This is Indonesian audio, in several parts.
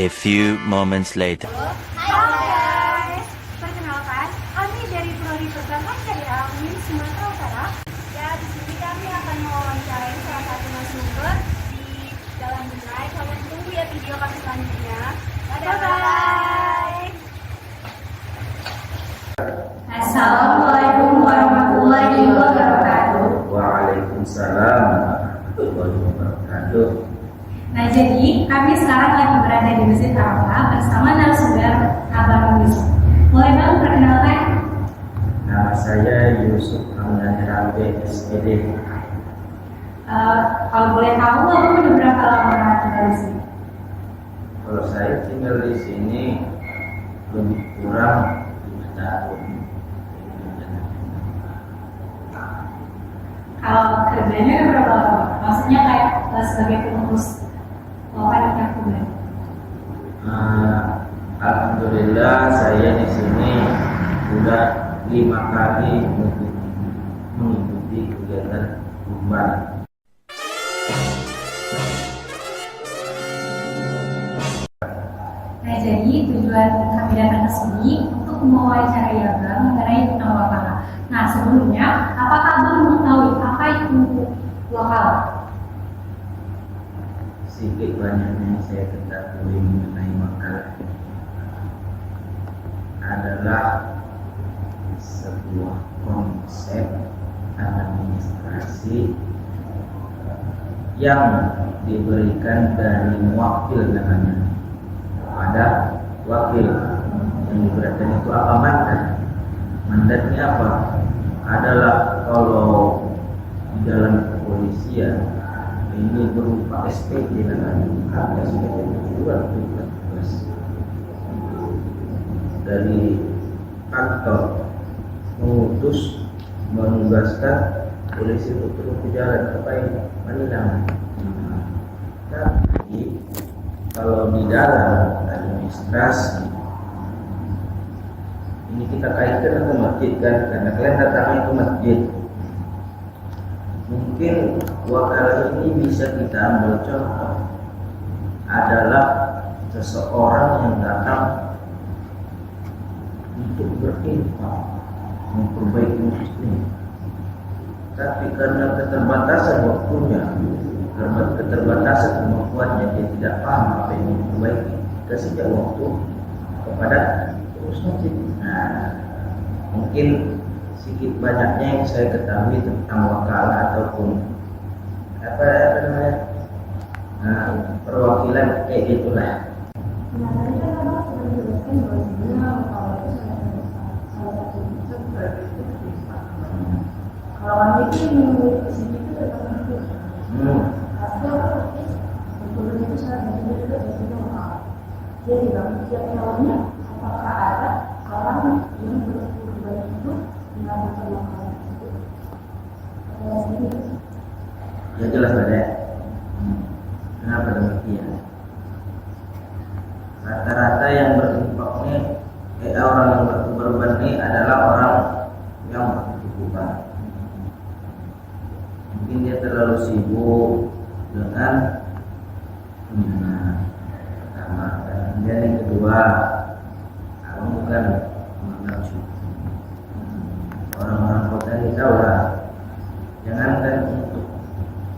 A few moments later. Halo guys, perkenalkan kami dari Prodi Perbankan Syariah UIN Sumatera Utara. Ya, di sini kami akan mewawancarai salah satu narasumber di dalam Binai. Kalian tunggu ya video kami selanjutnya. Bye. Assalamualaikum warahmatullahi wabarakatuh. Waalaikumsalam warahmatullahi wabarakatuh. Nah, jadi kami sekarang lagi berada di Masjid Arafah bersama narasumber Abang Yusuf. Boleh Bang perkenalkan? Nama saya Yusuf Hamdan Rambe SPD. Kalau boleh tahu, Abang udah berapa lama tinggal di sini? Kalau saya tinggal di sini lebih kurang 5 tahun. Kalau kerjanya udah berapa lama? Maksudnya kayak sebagai pengurus panitia kuliah. Alhamdulillah saya di sini sudah 5 kali mengikuti kegiatan kurban. Nah, jadi tujuan kami datang ke sini untuk mewawancarai Abang mengenai tentang wakala. Nah, sebelumnya, apakah Abang mengetahui apa itu wakala? Sedikit banyaknya yang saya ketahui mengenai wakala adalah sebuah konsep administrasi yang diberikan dari wakil namanya pada wakil yang diberikan itu apa mandatnya apa adalah kalau di dalam kepolisian ini berupa SPT namanya SPT surat tugas dari kantor mengutus menugaskan polisi untuk turun ke jalan apa ini Manila. Tapi kalau di dalam administrasi ini kita kaitkan ke masjid kan, karena kalian datangnya ke masjid. Mungkin wakala ini bisa kita ambil contoh adalah seseorang yang datang untuk berinfak memperbaiki masjid, tapi karena keterbatasan waktunya, karena keterbatasan kemampuannya, dia tidak paham apa yang diperbaiki, kasih waktu kepada urus masjid. Nah, mungkin sedikit banyaknya yang saya ketahui tentang wakala ataupun apa namanya perwakilan kayak gitulah. Nah, tadi kan Abang sudah menjelaskan bahwa sebenarnya wakala itu salah satu bentuk berislam. Kalau kami itu memiliki kesini itu datang itu. Pasti sebetulnya itu salah satunya juga dari wakala. Jadi Bang, setiap tahunnya apakah ada orang yang berkurban itu mengajukan wakala tersebut? Ya jelas ada. Kenapa demikian? Rata-rata yang berinfak ini orang yang berkorban ini adalah orang yang berkecukupan. Mungkin dia terlalu sibuk dengan pertama, kemudian yang kedua, kamu bukan menganggap syukur. Orang-orang kota ini tahu lah, jangankan untuk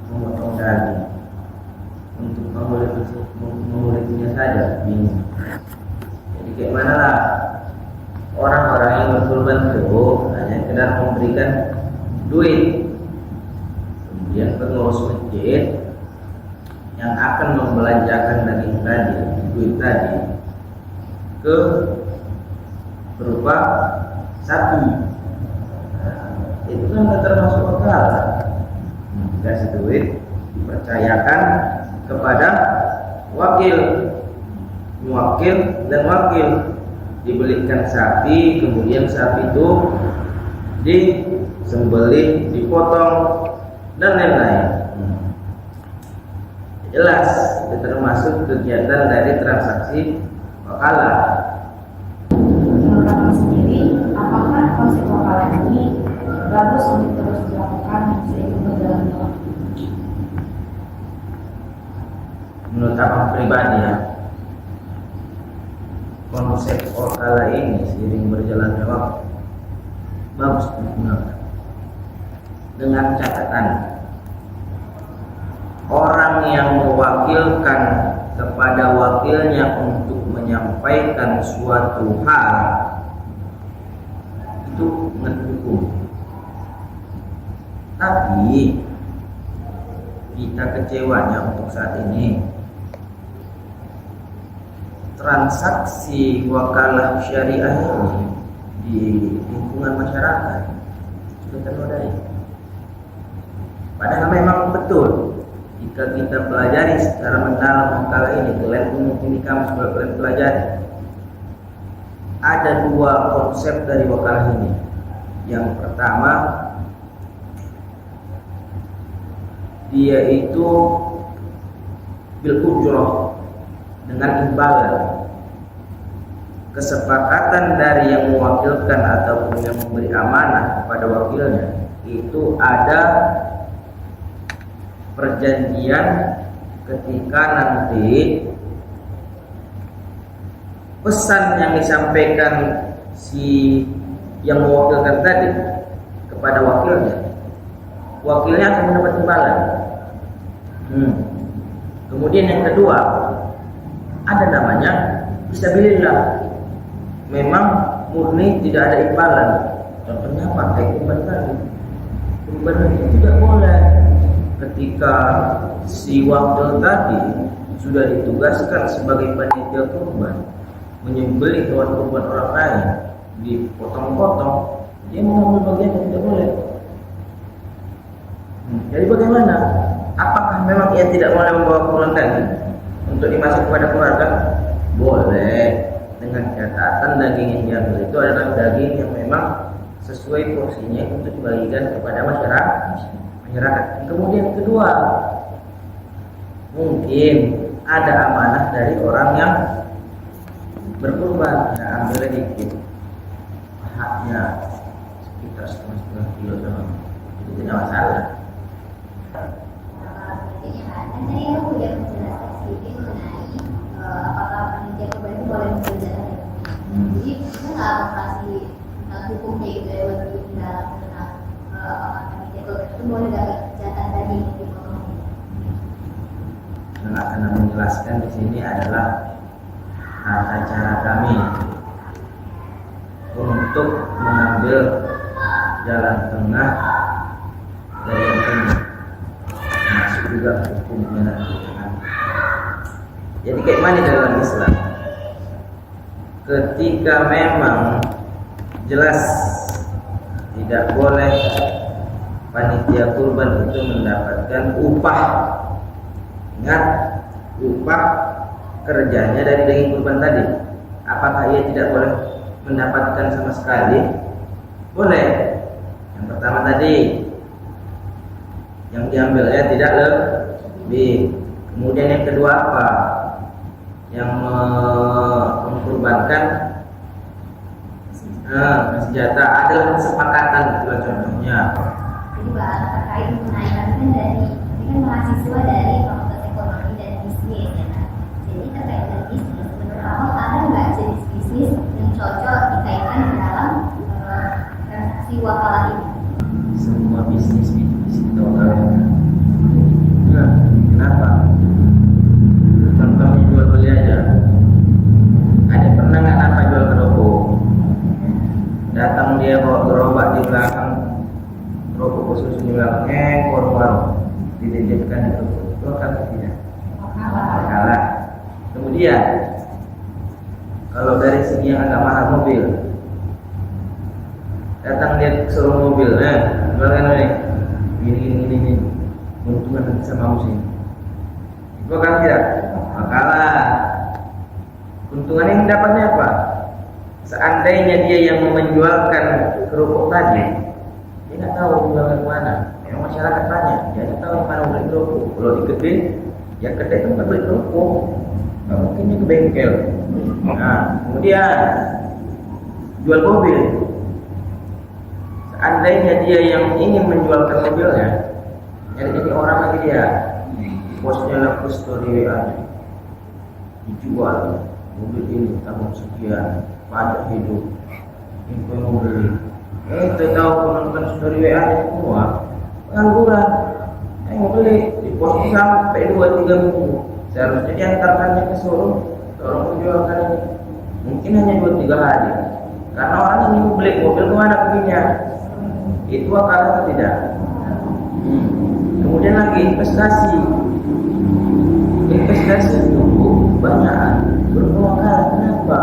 memotong daging, untuk memulitinya saja bingung. Jadi kayak mana lah orang-orang yang berkorban itu hanya sekedar memberikan duit, kemudian pengurus masjid yang akan membelanjakan daging tadi, duit tadi ke berupa sapi. Itu kan nggak termasuk wakala. Dikasih duit dipercayakan kepada wakil dan wakil dibelikan sapi, kemudian sapi itu disembelih, dipotong dan lain-lain. Jelas itu termasuk kegiatan dari transaksi wakala. Menurut Abang sendiri, apakah konsep wakala ini bagus untuk terus dilakukan seiring berjalannya waktu? Menurut Abang pribadi ya, wakala ini seiring berjalannya waktu bagus digunakan, dengan catatan orang yang mewakilkan kepada wakilnya untuk menyampaikan suatu hal itu mendukung. Tapi kita kecewanya untuk saat ini transaksi wakalah syariah ini di lingkungan masyarakat sudah ternodai. Padahal memang betul jika kita pelajari secara mendalam wakalah ini, kalian mungkin di kamus kalau kalian pelajari, ada dua konsep dari wakalah ini. Yang pertama, dia itu bil ujroh, dengan imbalan. Kesepakatan dari yang mewakilkan ataupun yang memberi amanah kepada wakilnya itu ada perjanjian ketika nanti pesan yang disampaikan si yang mewakilkan tadi kepada wakilnya akan mendapat imbalan. Kemudian yang kedua, ada namanya fisabilillah, memang murni tidak ada imbalan. Contohnya pakai kurban tadi, kurban itu tidak boleh ketika si wakil tadi sudah ditugaskan sebagai panitia kurban menyembelih hewan kurban orang lain, dipotong-potong, dia mengambil bagian yang tidak boleh. Jadi bagaimana? Apakah memang ia tidak boleh membawa kurban tadi untuk dimasak kepada keluarga? Boleh, dengan catatan daging yang diambil itu adalah daging yang memang sesuai porsinya untuk dibagikan kepada masyarakat. Kemudian kedua, mungkin ada amanah dari orang yang berkurban, ya ambil dikit, haknya sekitar 1,5 kilo sama, itu tidak masalah. Tadi aku sudah menjelaskan sedikit mengenai apakah panitia kurban itu boleh mengerjakan. Jadi kita nggak akan kasih hukumnya gitu ya buat dalam tentang apakah panitia kurban itu boleh dapat jatah daging dipotong. Yang akan menjelaskan di sini adalah tata cara kami untuk mengambil jalan tengah dari yang ini, masuk juga hukumnya nanti. Jadi kayak mana dalam Islam? Ketika memang jelas tidak boleh panitia kurban itu mendapatkan upah. Ingat, upah kerjanya dari daging kurban tadi. Apakah ia tidak boleh mendapatkan sama sekali? Boleh. Yang pertama tadi, yang diambilnya tidak lebih. Kemudian yang kedua apa? Yang mengkurbankan senjata adalah kesepakatan, itulah contohnya. Jadi bahasa terkait mengenai kan dari ini kan mahasiswa dari Fakultas Ekonomi dan Bisnis ya kan. Jadi terkait dengan bisnis, menurut kamu ada nggak jenis bisnis yang cocok dikaitkan dalam transaksi wakalah ini? Semua bisnis itu wakalah. Kenapa? Contohnya jual beli aja. Ada pernah nggak apa jual kerupuk? Datang dia bawa gerobak di belakang, kerupuk khusus di belakang, warung-warung dititipkan di kerupuk. Itu akan tidak? Kalah. Kemudian kalau dari segi yang agak mahal mobil, datang dia suruh mobil, jualkan ini, untungan nanti sama musim. Itu kan tidak? Makalah. Keuntungan yang dapatnya apa? Seandainya dia yang menjualkan kerupuk tadi, dia nggak tahu jualan mana. Memang masyarakat banyak, dia nggak tahu mana beli kerupuk. Kalau di kedai, ya kedai tempat beli kerupuk, nggak mungkin dia ke bengkel. Nah, kemudian jual mobil. Seandainya dia yang ingin menjualkan mobilnya, jadi orang lagi dia, bosnya lapus story WA, dijual mobil ini tahun sekian, pajak hidup, info yang mau beli. Itu tahu penonton story WA semua pengangguran. Yang mau beli di pos sampai 2-3 minggu. Seharusnya diantarkannya ke Solo, tolong menjualkan ini. Mungkin hanya 2-3 hari. Karena orang ini mau beli mobil kemana perginya? Itu akal atau tidak? Kemudian lagi investasi. Investasi itu banyak berpengaruh. Kenapa?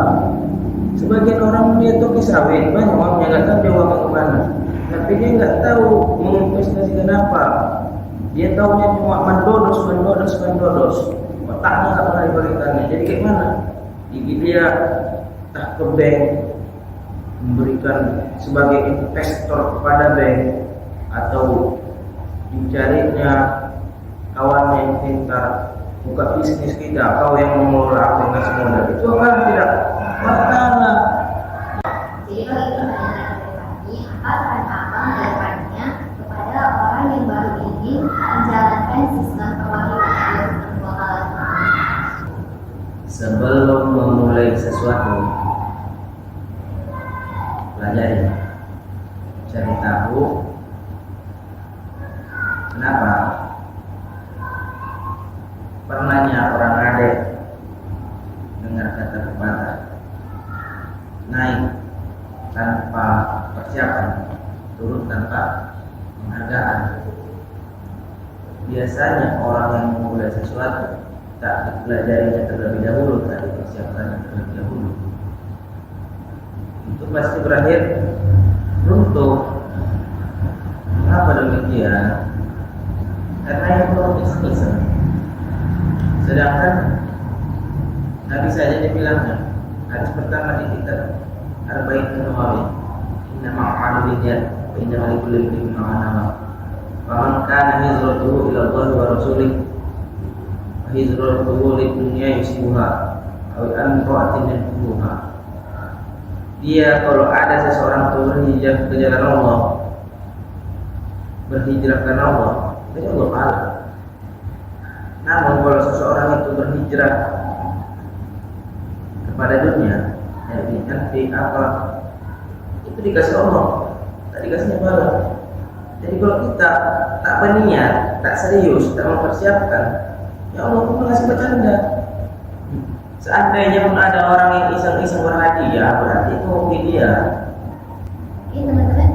Sebagian orang dia toki sawit, banyak uangnya nggak tahu dia uangnya kemana. Tapi dia nggak tahu menginvestasikan apa. Dia tahunya cuma mendodos. Otaknya nggak pernah diberikannya. Jadi kayak mana? Jadi dia tak ke bank, memberikan sebagai investor kepada bank, atau dicarinya kawannya yang pintar buka bisnis kita, kau yang mengelola aplikasi modal. Itu kan tidak masalah. Jadi kalau itu tadi, apa saran abang kedepannya kepada orang yang baru ingin menjalankan sistem keuangan Sebelum memulai sesuatu, pelajari, cari tahu kenapa. Pernahnya orang adek dengar kata pepatah, naik tanpa persiapan, turun tanpa penghargaan. Biasanya orang yang memulai sesuatu tak dipelajarinya terlebih dahulu, tak dipersiapkannya terlebih dahulu, itu pasti berakhir runtuh. Mengapa demikian? Karena itu iseng. Sedangkan Nabi saja dibilangnya, hadis pertama di kitab Arba'in Nawawi, inna ma'amalu bidyat wa inna ma'alikulli bidyat ma'anama wa man kana hijratuhu ila Allah wa rasulih wa hijratuhu lid dunya yusibuha aw anfa'atin yanfuha. Dia kalau ada seseorang itu berhijrah ke jalan Allah, berhijrah karena Allah, itu Allah pahala. Namun kalau seseorang itu berhijrah kepada dunia, nanti apa? Itu dikasih Allah, tak dikasihnya pahala. Jadi kalau kita tak berniat, tak serius, tak mempersiapkan, ya Allah pun mengasih bercanda. Seandainya pun ada orang yang iseng-iseng berhadiah, berarti itu hobi dia. Ini teman-teman